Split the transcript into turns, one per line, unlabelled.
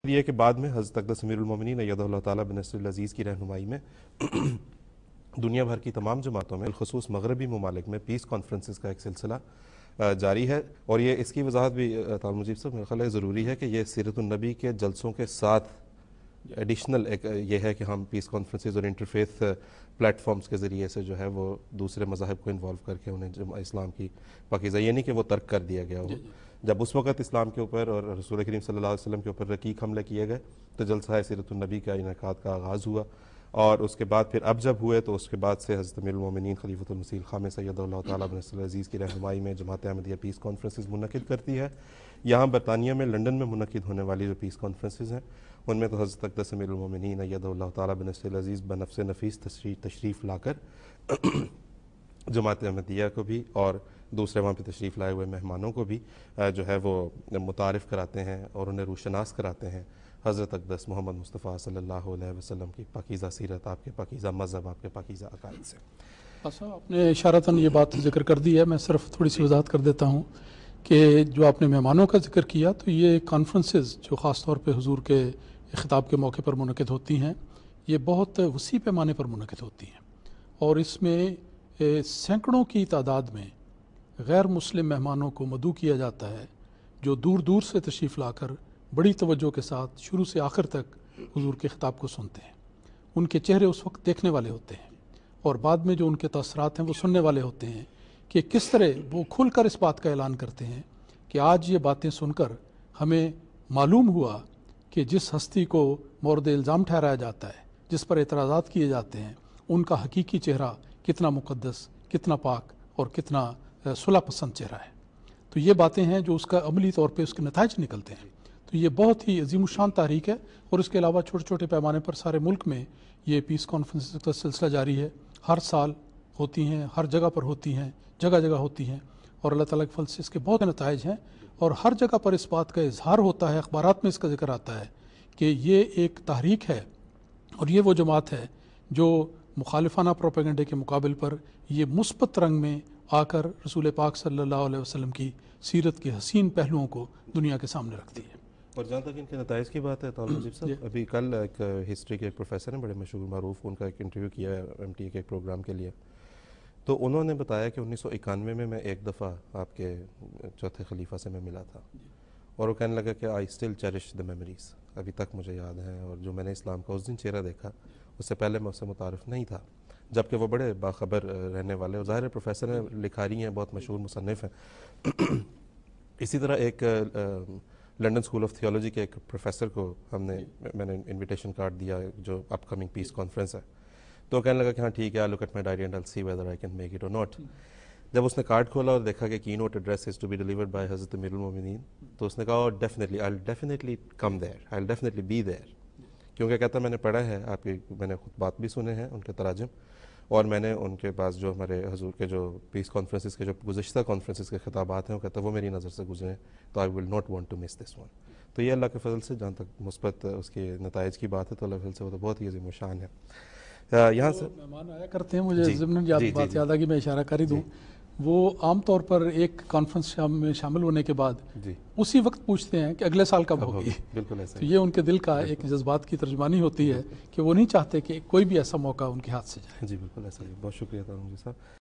یہ کہ بعد میں حضرت اقدس امیر المومنین ایدہ اللہ تعالیٰ بنصر العزیز کی رہنمائی میں دنیا بھر کی تمام جماعتوں میں بالخصوص مغربی ممالک میں پیس کانفرنسز کا ایک سلسلہ جاری ہے، اور یہ اس کی وضاحت بھی طالب مجیب صاحب میرا خیال ہے ضروری ہے کہ یہ سیرت النبی کے جلسوں کے ساتھ ایڈیشنل ایک یہ ہے کہ ہم پیس کانفرنسز اور انٹرفیتھ پلیٹ فارمز کے ذریعے سے جو ہے وہ دوسرے مذاہب کو انوالو کر کے انہیں اسلام کی پاکیزہ، یہ نہیں کہ وہ ترک کر دیا گیا ہو۔ جب اس وقت اسلام کے اوپر اور رسول کریم صلی اللہ علیہ وسلم کے اوپر رقیق حملے کیے گئے تو جلسہ سیرت النبی کا انعقاد کا آغاز ہوا، اور اس کے بعد پھر اب جب ہوئے تو اس کے بعد سے حضرت امیر المومنین خلیفۃ المسیح الخامس ایدہ اللہ تعالیٰ بنصر العزیز کی رہنمائی میں جماعت احمدیہ پیس کانفرنسز منعقد کرتی ہے۔ یہاں برطانیہ میں لنڈن میں منعقد ہونے والی جو پیس کانفرنسز ہیں ان میں تو حضرت اقدس امیر المومنین ایدہ اللہ تعالیٰ بنصر العزیز بنفس نفیس تشریف لا کر جماعت احمدیہ کو بھی اور دوسرے وہاں پہ تشریف لائے ہوئے مہمانوں کو بھی جو ہے وہ متعارف کراتے ہیں اور انہیں روشناس کراتے ہیں حضرت اقدس محمد مصطفیٰ صلی اللہ علیہ وسلم کی پاکیزہ سیرت، آپ کے پاکیزہ مذہب، آپ کے پاکیزہ عقائد سے۔
آپ نے اشارتاً یہ بات ذکر کر دی ہے، میں صرف تھوڑی سی وضاحت کر دیتا ہوں کہ جو آپ نے مہمانوں کا ذکر کیا تو یہ کانفرنسز جو خاص طور پہ حضور کے خطاب کے موقع پر منعقد ہوتی ہیں یہ بہت وسیع پیمانے پر منعقد ہوتی ہیں، اور اس میں سینکڑوں کی تعداد میں غیر مسلم مہمانوں کو مدعو کیا جاتا ہے جو دور دور سے تشریف لا کر بڑی توجہ کے ساتھ شروع سے آخر تک حضور کے خطاب کو سنتے ہیں۔ ان کے چہرے اس وقت دیکھنے والے ہوتے ہیں، اور بعد میں جو ان کے تاثرات ہیں وہ سننے والے ہوتے ہیں کہ کس طرح وہ کھل کر اس بات کا اعلان کرتے ہیں کہ آج یہ باتیں سن کر ہمیں معلوم ہوا کہ جس ہستی کو مورد الزام ٹھہرایا جاتا ہے، جس پر اعتراضات کیے جاتے ہیں، ان کا حقیقی چہرہ کتنا مقدس، کتنا پاک اور کتنا صلح پسند چہرہ ہے۔ تو یہ باتیں ہیں جو اس کا عملی طور پہ اس کے نتائج نکلتے ہیں۔ تو یہ بہت ہی عظیم الشان تحریک ہے، اور اس کے علاوہ چھوٹے چھوٹے پیمانے پر سارے ملک میں یہ پیس کانفرنس کا سلسلہ جاری ہے، ہر سال ہوتی ہیں، ہر جگہ پر ہوتی ہیں، جگہ جگہ ہوتی ہیں، اور اللہ تعالیٰ کے فضل سے اس کے بہت نتائج ہیں، اور ہر جگہ پر اس بات کا اظہار ہوتا ہے، اخبارات میں اس کا ذکر آتا ہے کہ یہ ایک تحریک ہے، اور یہ وہ جماعت ہے جو مخالفانہ پروپیگنڈے کے مقابل پر یہ مثبت رنگ میں آ کر رسول پاک صلی اللہ علیہ وسلم کی سیرت کے حسین پہلوؤں کو دنیا کے سامنے رکھتی ہے۔
اور جہاں تک ان کے نتائج کی بات ہے طالب مجیب صاحب، ابھی کل ایک ہسٹری کے ایک پروفیسر ہیں بڑے مشہور معروف، ان کا ایک انٹرویو کیا ہے MTA کے ایک پروگرام کے لیے، تو انہوں نے بتایا کہ 1991 میں ایک دفعہ آپ کے چوتھے خلیفہ سے میں ملا تھا، اور وہ کہنے لگا کہ I still cherish the memories, ابھی تک مجھے یاد ہیں، اور جو میں نے اسلام کا اس دن چہرہ دیکھا اس سے پہلے میں اس سے متعارف نہیں تھا، جبکہ وہ بڑے باخبر رہنے والے، اور ظاہر پروفیسر ہیں، لکھاری ہیں، بہت مشہور مصنف ہیں۔ اسی طرح ایک لنڈن اسکول آف تھیولوجی کے ایک پروفیسر کو میں نے انویٹیشن کارڈ دیا جو اپ کمنگ پیس کانفرنس ہے، تو وہ کہنے لگا کہ ہاں ٹھیک ہے، I look at my diary and I see whether I can make it or not. جب اس نے کارڈ کھولا اور دیکھا کہ کی note address is to be delivered by حضرت امیر المومنین، تو اس نے کہا definitely I will definitely come there, I will definitely be there, کیونکہ کہتا میں نے پڑھا ہے آپ کی، میں نے خطبات بھی سنے ہیں ان کے تراجم، اور میں نے ان کے پاس جو ہمارے حضور کے جو پیس کانفرنسز کے جو گزشتہ کانفرنسز کے خطابات ہیں وہ کہتا ہے وہ میری نظر سے گزرے، تو I will not want to miss this one. تو یہ اللہ کے فضل سے جہاں تک مثبت اس کے نتائج کی بات ہے تو اللہ کے فضل سے وہ تو بہت ہی عظیم الشان ہے۔ یہاں سے
مہمان آیا کرتے ہیں، مجھے ضمن بات یاد آ گئی، میں اشارہ کر ہی دوں، وہ عام طور پر ایک کانفرنس میں شامل ہونے کے بعد اسی وقت پوچھتے ہیں کہ اگلے سال کب ہوگی۔
بالکل ایسا
تو یہ ان کے دل کا ایک جذبات کی ترجمانی ہوتی ہے کہ وہ نہیں چاہتے کہ کوئی بھی ایسا موقع ان کے ہاتھ سے جائے۔
جی بالکل ایسا ہی، بہت شکریہ تعالیٰ صاحب۔